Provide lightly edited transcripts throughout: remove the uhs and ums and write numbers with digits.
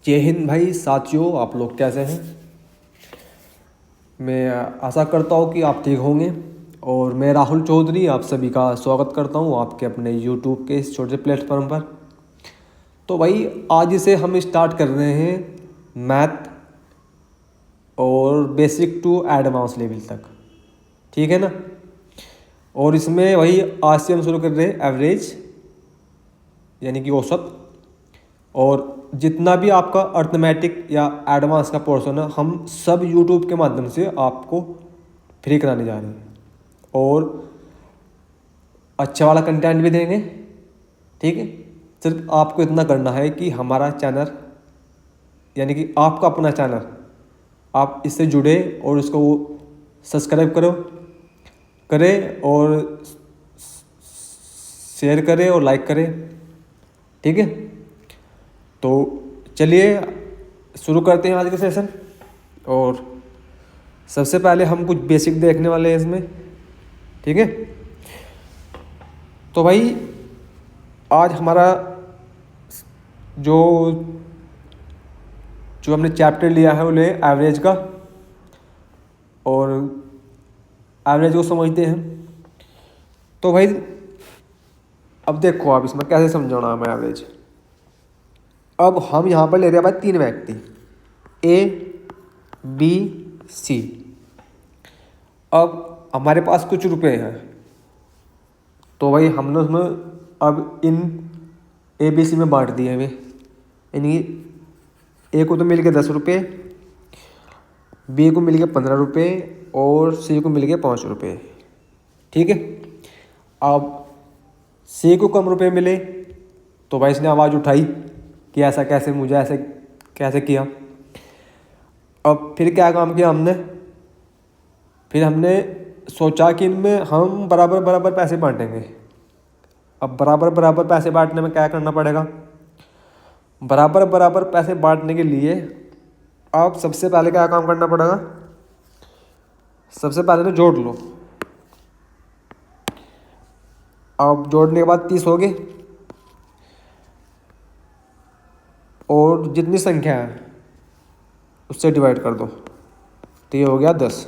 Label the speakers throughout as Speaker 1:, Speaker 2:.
Speaker 1: जय हिंद भाई साथियों, आप लोग कैसे हैं। मैं आशा करता हूँ कि आप ठीक होंगे। और मैं राहुल चौधरी आप सभी का स्वागत करता हूँ आपके अपने यूट्यूब के इस छोटे से प्लेटफॉर्म पर। तो भाई आज से हम स्टार्ट कर रहे हैं मैथ और बेसिक टू एडवांस लेवल तक, ठीक है ना। और इसमें वही आज से हम शुरू कर रहे हैं एवरेज यानी कि औसत, और जितना भी आपका अर्थमेटिक या एडवांस का पोर्शन है हम सब यूट्यूब के माध्यम से आपको फ्री कराने जा रहे हैं। और अच्छा वाला कंटेंट भी देंगे, ठीक है। सिर्फ आपको इतना करना है कि हमारा चैनल यानी कि आपका अपना चैनल आप इससे जुड़े और उसको सब्सक्राइब करें और शेयर करें और लाइक करें, ठीक है। तो चलिए शुरू करते हैं आज का सेशन। और सबसे पहले हम कुछ बेसिक देखने वाले हैं इसमें, ठीक है। तो भाई आज हमारा जो हमने चैप्टर लिया है वो ले एवरेज का, और एवरेज को समझते हैं। तो भाई अब देखो आप इसमें कैसे समझाना है एवरेज। अब हम यहाँ पर ले रहे हैं भाई 3 व्यक्ति ए बी सी। अब हमारे पास कुछ रुपए हैं, तो भाई हमने उसमें अब इन ए बी सी में बांट दिए हमें। यानी ए को तो मिल गए 10 रुपये, बी को मिल गए 15 रुपये और सी को मिल गए 5 रुपये, ठीक है। अब सी को कम रुपए मिले तो भाई इसने आवाज़ उठाई कि ऐसा कैसे, मुझे ऐसे कैसे किया। अब फिर क्या काम किया हमने, फिर हमने सोचा कि इनमें हम बराबर बराबर पैसे बांटेंगे। अब बराबर बराबर पैसे बांटने में क्या करना पड़ेगा, बराबर बराबर पैसे बांटने के लिए अब सबसे पहले क्या काम करना पड़ेगा, सबसे पहले तो जोड़ लो। अब जोड़ने के बाद 30 हो गए और जितनी संख्या है उससे डिवाइड कर दो तो ये हो गया 10।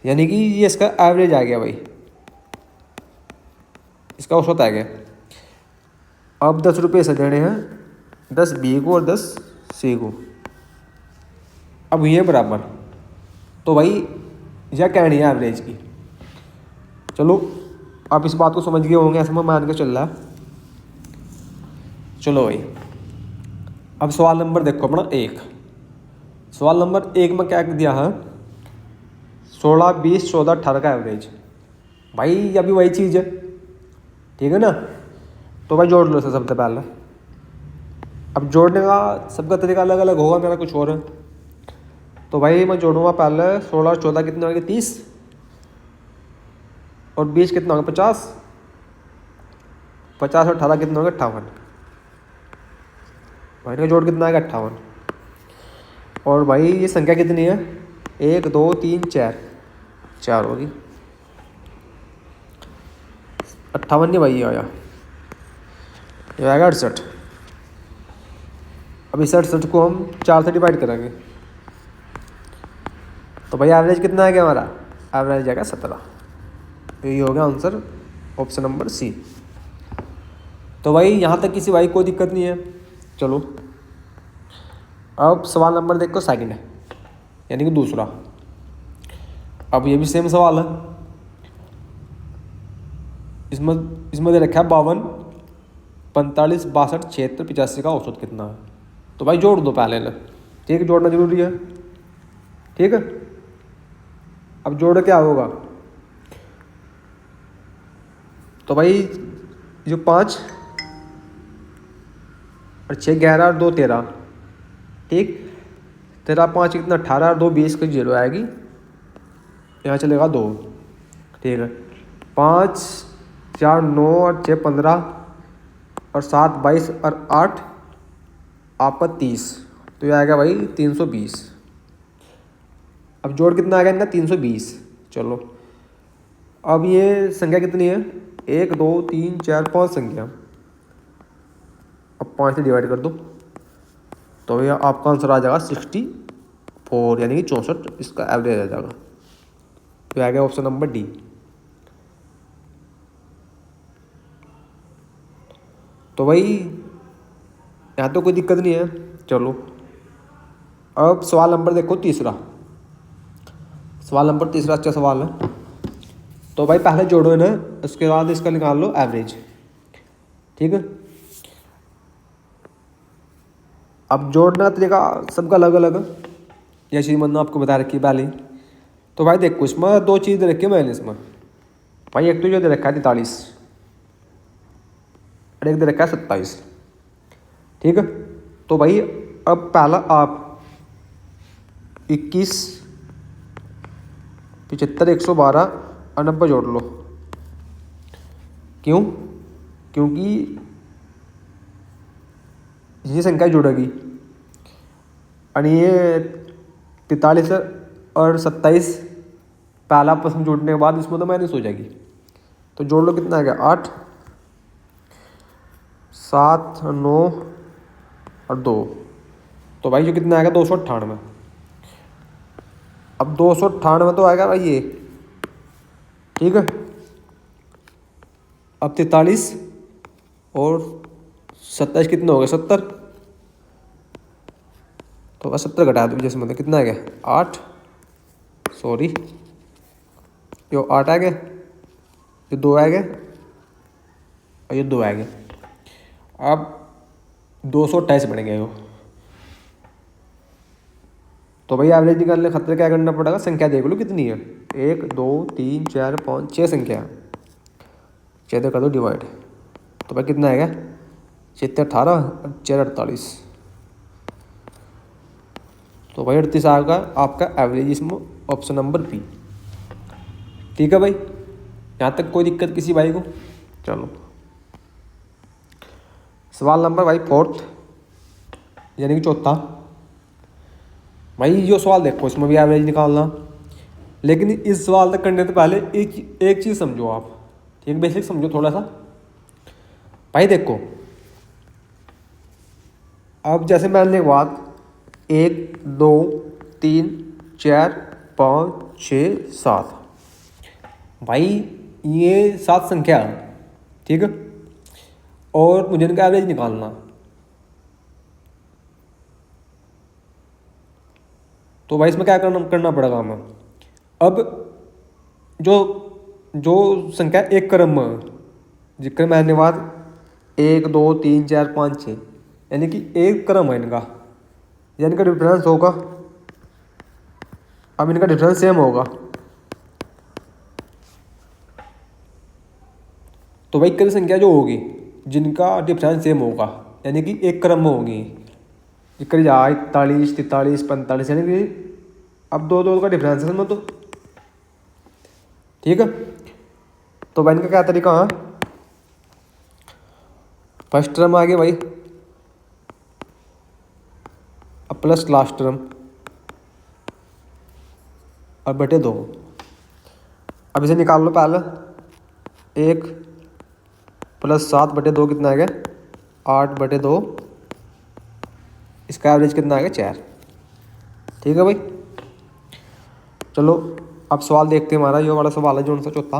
Speaker 1: यानी कि ये इसका एवरेज आ गया भाई, इसका औसत आ गया। अब 10 रुपये से देने हैं, 10 बी को और 10 सी को। अब ये बराबर, तो भाई यह कहनी है एवरेज की। चलो आप इस बात को समझ गए होंगे, ऐसा मैं मान के चल रहा। चलो भाई अब सवाल नंबर देखो अपना 1। सवाल नंबर 1 में क्या दिया है, 16, 20, 14, 18 का एवरेज। भाई अभी वही चीज़ है, ठीक है ना। तो भाई जोड़ लो इसे सबसे पहले। अब जोड़ने का सबका तरीका अलग अलग होगा, मेरा कुछ और है। तो भाई मैं जोड़ूंगा पहले 16 और 14 कितने होंगे 30, और 20 कितना होगा 50, 50 और 18 कितने होंगे 58। भाई का जोड़ कितना आएगा 58। और भाई ये संख्या कितनी है, 1 2 3 4, 4 होगी। 58 नहीं भाई, ये आया, ये आएगा 68। अब इस 68 को हम 4 से डिवाइड करेंगे तो भाई एवरेज कितना आ गया हमारा, एवरेज आएगा 17। तो ये हो गया आंसर ऑप्शन नंबर सी। तो भाई यहाँ तक किसी भाई कोई दिक्कत नहीं है। चलो अब सवाल नंबर देखो सेकंड है, यानी कि दूसरा। अब ये भी सेम सवाल है, इसमें दे रखा है 52, 45, 62, 76, 85 का औसत कितना है। तो भाई जोड़ दो पहले ना, ठीक है, जोड़ना जरूरी है, ठीक है। अब जोड़ क्या होगा, तो भाई जो 5 और 6 11 और 2 13, ठीक। 13 5 कितना 18 और 2 20 की 0 आएगी, यहाँ चलेगा 2, ठीक है। 5 4 9 और 6 15 और 7 22 और 8 आपका 30, तो ये आएगा भाई 320। अब जोड़ कितना आ गया इनका 320। चलो अब ये संख्या कितनी है, 1 2 3 4 5 संख्या। अब 5 से डिवाइड कर दो तो भैया आपका आंसर आ जाएगा 64, यानी कि 64 इसका एवरेज आ जाएगा। तो आ गया ऑप्शन नंबर डी। तो भाई यहाँ तो कोई दिक्कत नहीं है। चलो अब सवाल नंबर देखो तीसरा। सवाल नंबर तीसरा अच्छा सवाल है। तो भाई पहले जोड़ो ना, उसके बाद इसका निकाल लो एवरेज। ठीक है, अब जोड़ना तरीका सबका अलग अलग है, ये चीज़ मैंने आपको बता रखी है पहले। तो भाई देखो इसमें दो चीज़ दे रखी है मैंने इसमें। भाई एक तो जो दे रखा है 43 और एक दे रखा है 27। ठीक है, तो भाई अब पहला आप 21, 75, 112 और 90 जोड़ लो। क्यों? क्योंकि ये संख्या जुड़ेगी और ये 43 और 27 पहला आपस में जोड़ने के बाद इसमें तो माइनस हो जाएगी। तो जोड़ लो, कितना आ गया 8, 7, 9 और 2। तो भाई जो कितना आएगा 298। अब 298 तो आएगा भाई ये। ठीक है, अब 43 और 27 कितना हो गया 70। तो बस 70 घटा दो जैसे मतलब कितना आ गया 8, सॉरी यो 8 आ गया, ये 2 आ गया और ये 2 आ गया। अब 228 बन गया यो। तो भाई एवरेज निकालने खातिर क्या करना पड़ेगा, संख्या देख लो कितनी है, 1 2 3 4 5 6 संख्या, 6 कर दो डिवाइड। तो भाई कितना आएगा 6 18 और 4 48। तो भाई 38 आएगा आपका एवरेज इसमें, ऑप्शन नंबर बी। ठीक है भाई, यहाँ तक कोई दिक्कत किसी भाई को? चलो सवाल नंबर भाई 4th यानी कि चौथा। भाई जो सवाल देखो इसमें भी एवरेज निकालना, लेकिन इस सवाल तक करने से पहले एक चीज़ समझो आप। ठीक, बेसिक समझो थोड़ा सा। भाई देखो अब जैसे मैंने बात 1 2 3 4 5 6 7, भाई ये 7 संख्या है। ठीक है, और मुझे इनका एवरेज निकालना। तो भाई इसमें क्या करना पड़ेगा हमें। अब जो जो संख्या एक क्रम में, जिक्र मैंने बाद 1 2 3 4 5 6, यानी कि एक क्रम है इनका, यानी इनका डिफरेंस होगा। अब इनका डिफरेंस सेम होगा। तो भाई कई संख्या जो होगी जिनका डिफरेंस सेम होगा, यानी कि एक क्रम में होगी, जिक्र 41 43 45, यानी कि अब 2 2 का डिफरेंस है इसमें तो। ठीक है, तो भाई इनका क्या तरीका है, फर्स्ट टर्म आ गया भाई, अब प्लस लास्ट टर्म और बटे 2। अब इसे निकाल लो पहले, 1 प्लस 7 बटे 2 कितना आ गया 8 बटे 2, इसका एवरेज कितना आ गया 4। ठीक है भाई, चलो अब सवाल देखते हैं। हमारा ये वाला सवाल है जो उनसे चौथा,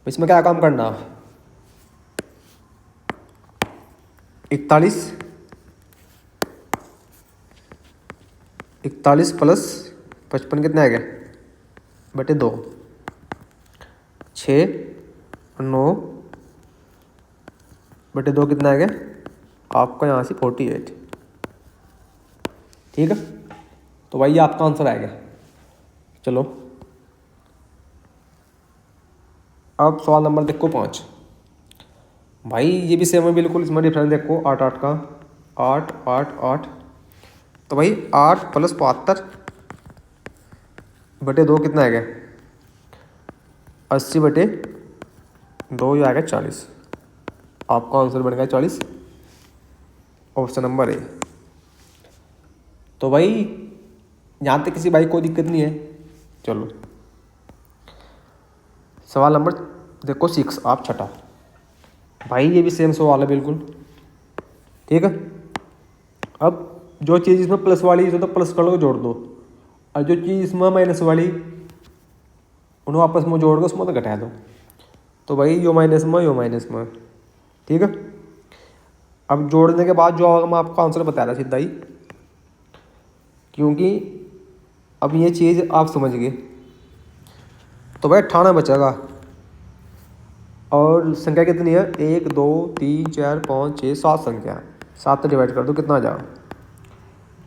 Speaker 1: इसमें क्या काम करना, 41 प्लस 55 कितना आ गया बटे 2, 6 और 9 बटे 2 कितना आ गया आपका यहाँ से 48। ठीक है, तो भाई ये आपका आंसर आ गया। चलो अब सवाल नंबर देखो 5। भाई ये भी सेम है बिल्कुल, इसमें डिफरेंस देखो 8 8 का, 8 8 8। तो भाई 8 प्लस 72 बटे 2 कितना आ गया 80 बटे 2, ये आ गया 40। आपका आंसर बन गया 40, ऑप्शन नंबर ए। तो भाई यहाँ तक किसी भाई कोई दिक्कत नहीं है। चलो सवाल नंबर देखो 6, आप छठा। भाई ये भी सेम सवाल है बिल्कुल। ठीक है, अब जो चीज़ इसमें प्लस वाली इसमें तो प्लस कर लो जोड़ दो, और जो चीज़ इसमें माइनस वाली उन्हें आपस में जोड़ के उसमें तो घटा दो। तो भाई यो माइनस में, ठीक है। अब जोड़ने के बाद जो होगा मैं आपको आंसर बता रहा सीधा ही, क्योंकि अब ये चीज़ आप समझ गए। तो भाई 98 बचेगा, और संख्या कितनी है 1 2 3 4 5 6 7 संख्या है। 7 से डिवाइड कर दो कितना आ जाएगा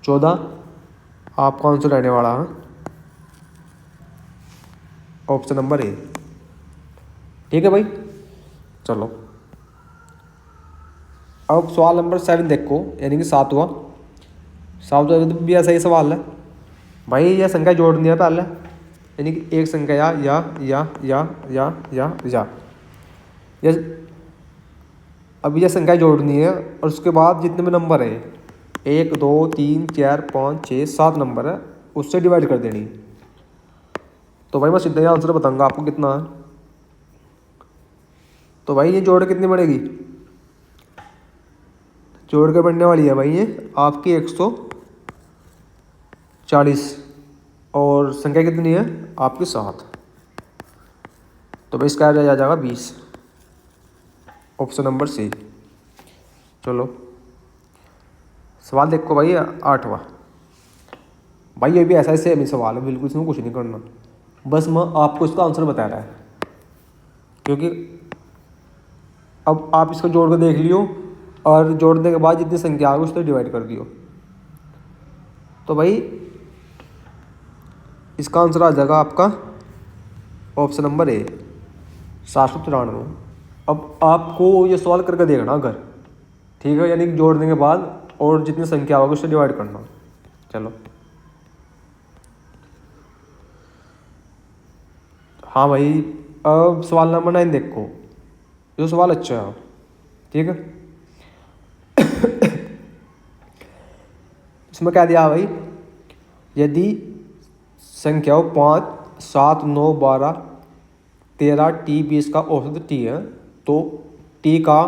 Speaker 1: 14। आपका आंसर रहने वाला है ऑप्शन नंबर ए, ठीक है भाई। चलो अब सवाल नंबर 7 देखो, यानी कि 7वां। 7वां तो भी ऐसा ही सवाल है भाई। यह संख्या जोड़नी है पहले, यानी कि एक संख्या या यस। अब यह संख्या जोड़नी है और उसके बाद जितने में नंबर है 1 2 3 4 5 6 7 नंबर है उससे डिवाइड कर देनी। तो भाई मैं सीधा ही आंसर बताऊंगा आपको कितना है। तो भाई ये जोड़ कितनी बढ़ेगी, जोड़ के बढ़ने वाली है भाई ये आपकी 140, और संख्या कितनी है आपकी 7। तो भाई इसका आ जाएगा 20, ऑप्शन नंबर सी। चलो सवाल देखो भाई 8वां। भाई ये भी ऐसा ही सेम ही सवाल है, बिल्कुल इसमें कुछ नहीं करना, बस मैं आपको इसका आंसर बता रहा है। क्योंकि अब आप इसको जोड़ कर देख लियो, और जोड़ने के बाद जितनी संख्या आ गई उससे डिवाइड कर दियो। तो भाई इसका आंसर आ जाएगा आपका ऑप्शन नंबर ए 793। अब आपको ये सवाल करके देखना अगर, ठीक है, यानी कि जोड़ने के बाद और जितनी संख्या होगी उससे डिवाइड करना। चलो हाँ भाई, अब सवाल नंबर 9 देखो, जो सवाल अच्छा है, ठीक है। इसमें क्या दिया भाई, यदि संख्याओं 5 7 9 12 13 टी 20 का औसत टी है तो टी का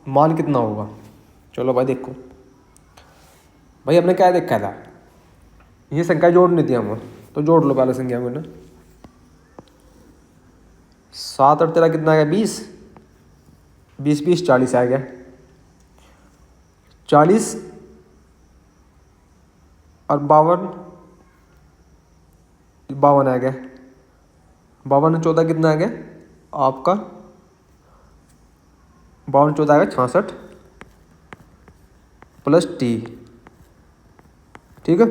Speaker 1: मान कितना होगा। चलो भाई देखो, भाई हमने क्या देखा था, ये संख्या जोड़नी थी हमें, तो जोड़ लो पहले संख्या को ना। 7 और 13 कितना आ गया 20, 20 20 40 आ गया। 40 और 52 आ गया। 52 और 14 कितना आ गया आपका, 52 14 आ गया 66 प्लस टी, ठीक है।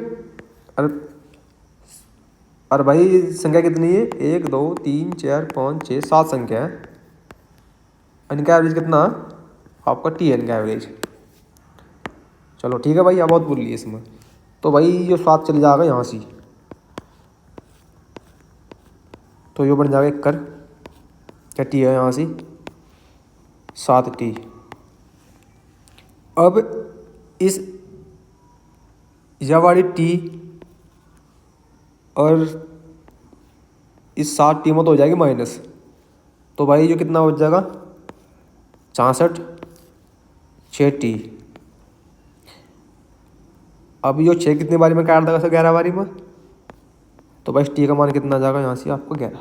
Speaker 1: और भाई संख्या कितनी है 1 2 3 4 5 6 7 संख्या है। इनका एवरेज कितना है आपका टी एन का एवरेज। चलो ठीक है भाई, अब बहुत बोल लिए इसमें। तो भाई ये 7 चले जाएगा यहाँ से, तो ये बन जाएगा 1 कर, क्या टी है यहाँ से 7 टी। अब इस यह वाली टी और इस 7 टी में तो हो जाएगी माइनस, तो भाई जो कितना हो जाएगा 66 6 टी। अब ये 6 कितनी बारी में काट देगा सर 11 बारी में, तो भाई टी का मान कितना आ जाएगा यहाँ से आपको 11।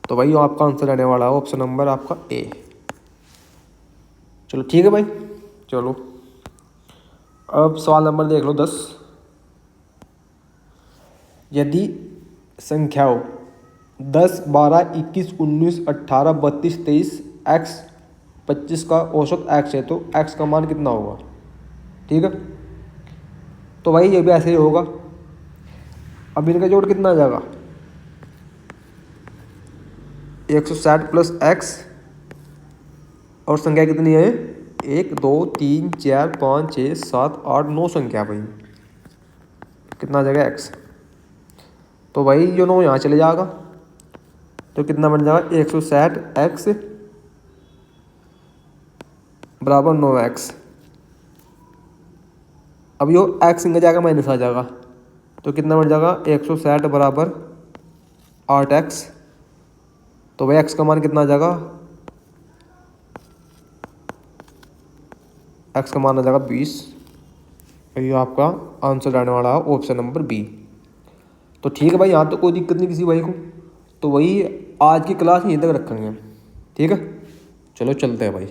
Speaker 1: तो भाई ये आपका आंसर रहने वाला है ऑप्शन नंबर आपका ए। चलो ठीक है भाई। चलो अब सवाल नंबर देख लो 10। यदि संख्याओं 10 12 21 19 18 32 23 x 25 का औसत x है तो x का मान कितना होगा, ठीक है। तो भाई ये भी ऐसे ही होगा। अब इनका जोड़ कितना आ जाएगा 160 प्लस x, और संख्या कितनी है 1 2 3 4 5 6 7 8 9 संख्या भाई, कितना आ जाएगा x। तो भाई जो 9 यहाँ चले जाएगा तो कितना बन जाएगा 160 x बराबर 9x। अब यो x इनका जाएगा माइनस आ जाएगा, तो कितना बन जाएगा 160 बराबर 8x। तो भाई x का मान कितना आ जाएगा एक्स का मान आ जाएगा 20। ये आपका आंसर रहने वाला है ऑप्शन नंबर बी। तो ठीक है भाई, यहाँ तो कोई दिक्कत नहीं किसी भाई को। तो वही आज की क्लास यहीं तक रखेंगे, ठीक है। चलो चलते हैं भाई।